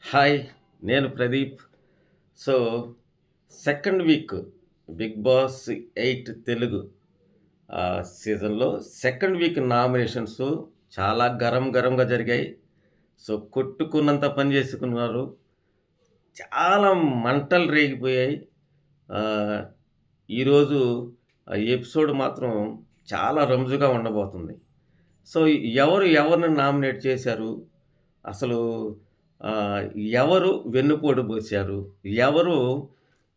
Hi. నేను Pradeep. So, second week 'Bigg Boss 8' Telugu సీజన్‌లో second week nominations చాలా గరంగా జరిగాయి. సో, కొట్టుకున్నంత పని చేసుకున్నారు. చాలా మంటలు రేగిపోయాయి. ఆహ్, ఈరోజు ఎపిసోడ్ మాత్రం చాలా రంజుగా ఉండబోతుంది. సో, ఎవరు ఎవరిని నామినేట్ చేశారు? అసలు ఆహ్, ఎవరు వెన్నుపోటు పొడిచారు? ఎవరు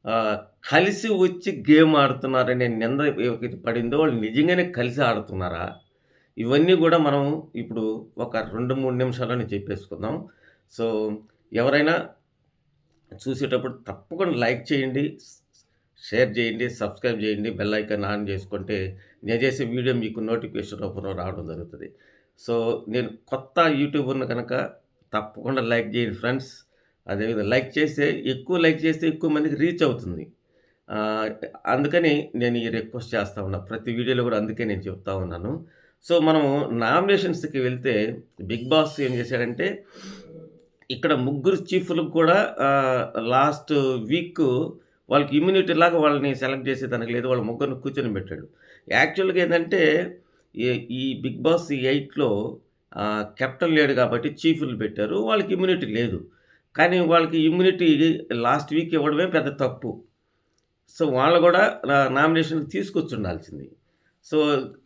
ఆహ్, కలిసి వచ్చి గేమ్ ఆడుతున్నారనే నింద ఎవరికి పడిందో వాళ్ళు నిజంగానే కలిసి ఆడుతున్నారా? ఇవన్నీ గూడా మనం ఇప్పుడు ఒక 2, 3 నిమిషాల్లోనే చెప్పేసుకుందాం. సో, ఎవరైనా చూసేటప్పుడు తప్పకుండా లైక్ చేయండి, షేర్ చేయండి, సబ్స్క్రైబ్ చేయండి, బెల్ ఐకాన్ ఆన్ చేసుకుంటే నేను చేసే వీడియో మీకు నోటిఫికేషన్ రూపంలో రావడం జరుగుతది. సో, నేను కొత్త యూట్యూబర్‌ని కనుక తప్పకుండా లైక్ చేయండి ఫ్రెండ్స్. అదేవిధంగా లైక్ చేస్తే ఎక్కువ మందికి రీచ్ అవుతుంది. ఆహ్, అందుకని నేను ఈ రిక్వెస్ట్ చేస్తా ఉన్నా. ప్రతి వీడియోలో కూడా అందుకే నేను చెప్తా ఉన్నాను. సో, మనము నామినేషన్స్‌కి వెళ్తే 'బిగ్ బాస్' ఏం చేశాడంటే ఇక్కడ ముగ్గురు చీఫ్‌లకు కూడా లాస్ట్ వీక్ వాళ్ళకి ఇమ్యూనిటీ లాగా వాళ్ళని సెలెక్ట్ చేసేదానికి లేదు. వాళ్ళ ముగ్గురిని కూర్చొనిబెట్టాడు. యాక్చువల్‌గా ఏందంటే ఈ ఈ 'బిగ్ బాస్ 8లో' కెప్టెన్ లేడు కాబట్టి చీఫ్‌లు పెట్టారు. వాళ్ళకి ఇమ్యూనిటీ లేదు. కానీ వాళ్ళకి ఇమ్యూనిటీ లాస్ట్ వీక్ ఇవ్వడమే పెద్ద తప్పు. సో, వాళ్ళు గూడా నామినేషన్‌కి తీసుకొచ్చుండాల్సింది. సో,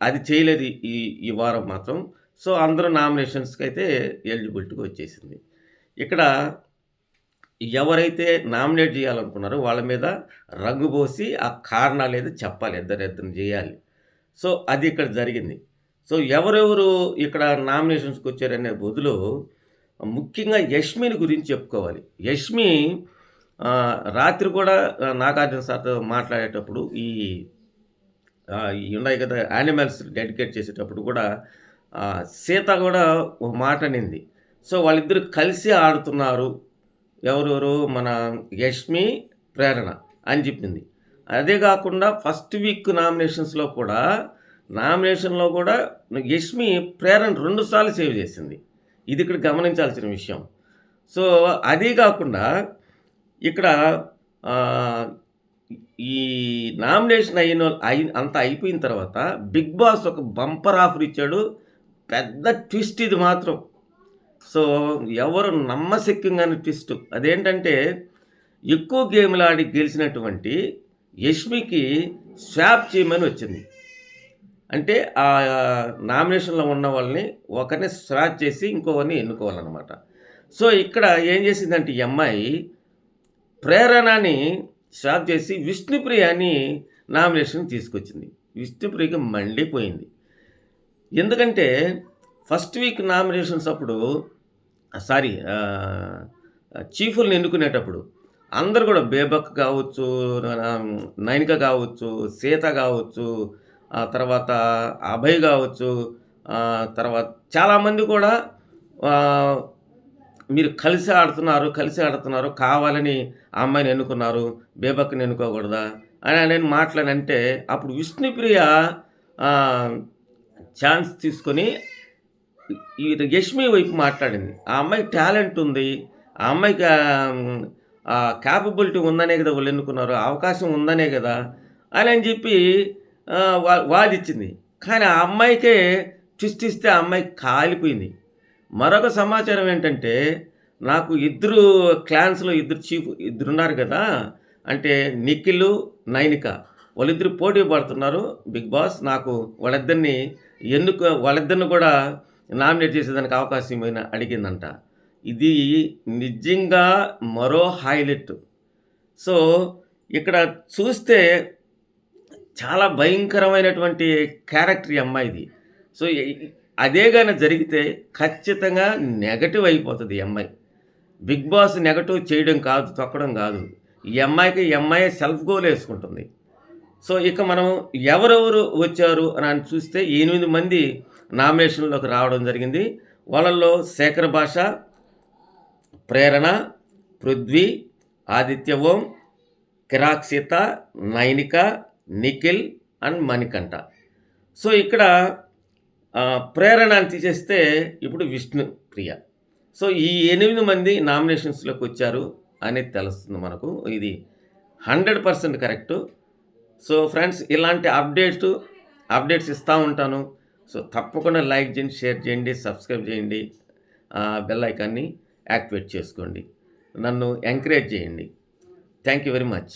అది చేయలేదు ఈ ఈ వారం మాత్రం. సో, అందరూ నామినేషన్స్‌కైతే ఎలిజిబిలిటీగా వచ్చేసింది. ఇక్కడ ఎవరైతే నామినేట్ జేయాలనుకున్నారో వాళ్ళ మీద రంగు పోసి ఆ కారణాలేదో చెప్పాలి. ఇద్దరిని జేయాలి. సో, అది ఇక్కడ జరిగింది. సో, ఎవరెవరు ఇక్కడ నామినేషన్స్‌కొచ్చారనే బదులు ముఖ్యంగా యష్మిని గురించి చెప్పుకోవాలి. యష్మి రాత్రి కూడా నాగార్జున సార్‌తో మాట్లాడేటప్పుడు ఇయి ఉన్నాయి కదా! యానిమల్స్ డెడికేట్ చేసేటప్పుడు కూడా సీత గూడా ఒక మాట అనింది. సో, వాళ్ళిద్దరూ కలిసి ఆడుతున్నారు. ఎవరెవరు మన యష్మి, ప్రేరణ అని చెప్పింది. అదే గాకుండా ఫస్ట్ వీక్ నామినేషన్‌లో కూడా యష్మి ప్రేరణ 2 సార్లు సేవ్ చేసింది. ఇది ఇక్కడ గమనించాల్సిన విషయం. సో, అదీ గాకుండా ఇక్కడ ఆహ్, ఈ నామినేషన్ అంతా అయిపోయిన తర్వాత 'బిగ్ బాస్' ఒక బంపర్ ఆఫర్ ఇచ్చాడు. పెద్ద ట్విస్ట్ ఇది మాత్రం. సో, ఎవరు నమ్మశక్యంగాని ట్విస్ట్. అదేంటంటే, ఎక్కువ గేమ్‌లాడి గెలిచినటువంటి యష్మికి స్వాప్ చేయమని వచ్చింది. అంటే నామినేషన్‌లో ఉన్న వాళ్ళని ఒకరిని స్వాప్ చేసి ఇంకొకరిని ఎన్నుకోవాలనమాట. సో, ఇక్కడ ఏం చేసిందంటే ఈ అమ్మాయి ప్రేరణని స్వాప్ చేసి విష్ణుప్రియని నామినేషన్‌కి తీసుకొచ్చింది. విష్ణుప్రియకి మండిపోయింది. ఎందుకంటే ఫస్ట్ వీక్ నామినేషన్స్ అప్పుడు సారీ చీఫుల్ని ఎన్నుకునేటప్పుడు అందరూ కూడా బేబక్ కావచ్చు, నైనిక కావచ్చు, సీత కావచ్చు, తర్వాత అభయ్ కావచ్చు, తర్వాత చాలామంది కూడా మీరు కలిసి ఆడుతున్నారు కావాలని ఆ అమ్మాయిని ఎన్నుకున్నారు, బేబక్‌ని ఎన్నుకోకూడదా అని నేను మాట్లాడంటే అప్పుడు విష్ణుప్రియ ఛాన్స్ తీసుకొని ఈ యష్మి వైపు మాట్లాడింది. ఆ అమ్మాయికి టాలెంట్ ఉంది. ఆ అమ్మాయికి క్యాపబిలిటీ ఉందనే కదా వాళ్ళు ఎన్నుకున్నారు. అవకాశం ఉందనే కదా అని చెప్పి వాదిచ్చింది. కానీ ఆ అమ్మాయికే ట్విస్ట్ ఇస్తే ఆ అమ్మాయి కాలిపోయింది. మరొక సమాచారం ఏంటంటే నాకు క్లాన్స్‌లో ఇద్దరున్నారు కదా! అంటే నిఖిల్, నైనిక వాళ్ళిద్దరు పోటీ పడుతున్నారు. 'బిగ్ బాస్' నాకు వాళ్ళిద్దరిని కూడా నామినేట్ చేసేదానికి అవకాశం ఇమ్మని అడిగిందంట. ఇది నిజంగా మరో హైలైట్. సో, ఇక్కడ చూస్తే చాలా భయంకరమైనటువంటి క్యారెక్టర్ ఈ అమ్మాయిది. సో, అదే గాని జరిగితే ఖచ్చితంగా నెగెటివ్ అయిపోతది ఈ అమ్మాయి. 'బిగ్ బాస్' నెగెటివ్ చేయడం కాదు, తొక్కడం కాదు. ఈ అమ్మాయే సెల్ఫ్ గోల్ యేసుకుంటుంది. సో, ఇక మనం ఎవరెవరు వచ్చారు అని చూస్తే 8 మంది నామినేషన్‌లోకి రావడం జరిగింది. వాళ్ళల్లో శేఖర్ భాష, ప్రేరణ, పృథ్వీ, ఆదిత్య ఓం, కిరాక్ సీత, నైనిక, నిఖిల్ అండ్ మణికంఠ. సో, ఇక్కడ ప్రేరణని తీసేస్తే ఇప్పుడు విష్ణుప్రియ. సో ఈ 8 మంది నామినేషన్స్‌లోకి వచ్చారు అనేది తెలుస్తుంది మనకు. ఇది 100% కరెక్టు. సో ఫ్రెండ్స్, ఇలాంటి అప్డేట్స్ ఇస్తా ఉంటాను. సో తప్పకుండా లైక్ చేయండి, షేర్ చేయండి, సబ్స్క్రైబ్ చేయండి. బెల్ ఐకాన్‌ని యాక్టివేట్ చేసుకోండి. నన్ను ఎంకరేజ్ చేయండి. Thank you very much.